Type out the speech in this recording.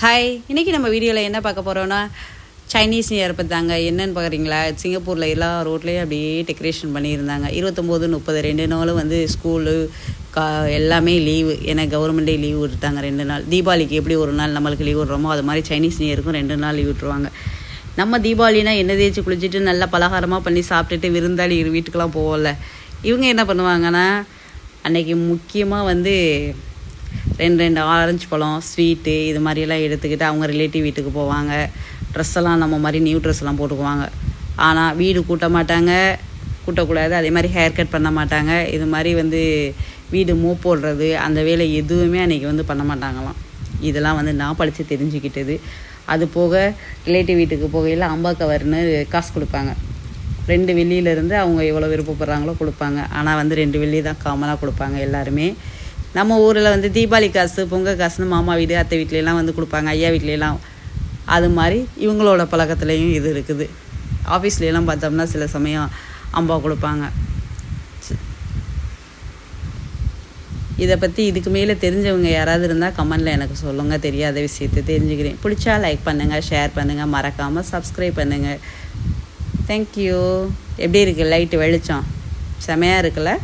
Hi, இன்றைக்கி நம்ம வீடியோவில் என்ன பார்க்க போகிறோன்னா சைனீஸ் நியூ இயர் பற்றி தாங்க. என்னென்னு பார்க்குறீங்களா, சிங்கப்பூரில் எல்லா ரோட்லேயும் அப்படியே டெக்கரேஷன் பண்ணியிருந்தாங்க. 29, 30 2 நாளும் வந்து ஸ்கூலு எல்லாமே லீவு. ஏன்னா கவர்மெண்ட்டே லீவு விட்டுட்டாங்க 2 நாள். தீபாவளிக்கு எப்படி ஒரு நாள் நம்மளுக்கு லீவ் விட்றோமோ அது மாதிரி சைனீஸ் நியூ இயருக்கும் 2 நாள் லீவ் விட்டுருவாங்க. நம்ம தீபாவளினா எண்ணெய் தேய்ச்சி குளிச்சுட்டு நல்லா பலகாரமாக பண்ணி சாப்பிட்டுட்டு விருந்தாளி வீட்டுக்கெலாம் போவோம்ல. இவங்க என்ன பண்ணுவாங்கன்னா, அன்றைக்கி முக்கியமாக வந்து 2 ஆரஞ்சு பழம், ஸ்வீட்டு இது மாதிரியெல்லாம் எடுத்துக்கிட்டு அவங்க ரிலேட்டிவ் வீட்டுக்கு போவாங்க. ட்ரெஸ்ஸெல்லாம் நம்ம மாதிரி நியூ ட்ரெஸ்லாம் போட்டுக்குவாங்க. ஆனால் வீடு கூட்ட மாட்டாங்க, கூட்டக்கூடாது. அதே மாதிரி ஹேர் கட் பண்ண மாட்டாங்க. இது மாதிரி வந்து வீடு மூவ் போடுறது அந்த வேலை எதுவுமே அன்றைக்கி வந்து பண்ண மாட்டாங்களாம். இதெல்லாம் வந்து நான் படித்து தெரிஞ்சுக்கிட்டது. அது போக ரிலேட்டிவ் வீட்டுக்கு போகையில் அம்பா கவர்னு காசு கொடுப்பாங்க. 2 வெள்ளியிலேருந்து அவங்க எவ்வளோ விருப்பப்படுறாங்களோ கொடுப்பாங்க. ஆனால் வந்து 2 வெள்ளி தான் காமனாக கொடுப்பாங்க எல்லாருமே. நம்ம ஊரில் வந்து தீபாவளி காசு, பொங்கல் காசுன்னு மாமா வீடு, அத்தை வீட்லலாம் வந்து கொடுப்பாங்க, ஐயா வீட்லலாம். அது மாதிரி இவங்களோட பழக்கத்துலேயும் இது இருக்குது. ஆஃபீஸ்லாம் பார்த்தோம்னா சில சமயம் அம்பா கொடுப்பாங்க. இதை பற்றி இதுக்கு மேலே தெரிஞ்சவங்க யாராவது இருந்தால் கமெண்டில் எனக்கு சொல்லுங்கள். தெரியாத விஷயத்தை தெரிஞ்சுக்கிறேன். பிடிச்சா லைக் பண்ணுங்கள், ஷேர் பண்ணுங்கள், மறக்காமல் சப்ஸ்கிரைப் பண்ணுங்கள். தேங்க்யூ. எப்படி இருக்குது லைட்டு வெளிச்சம்? செமையாக இருக்குல்ல?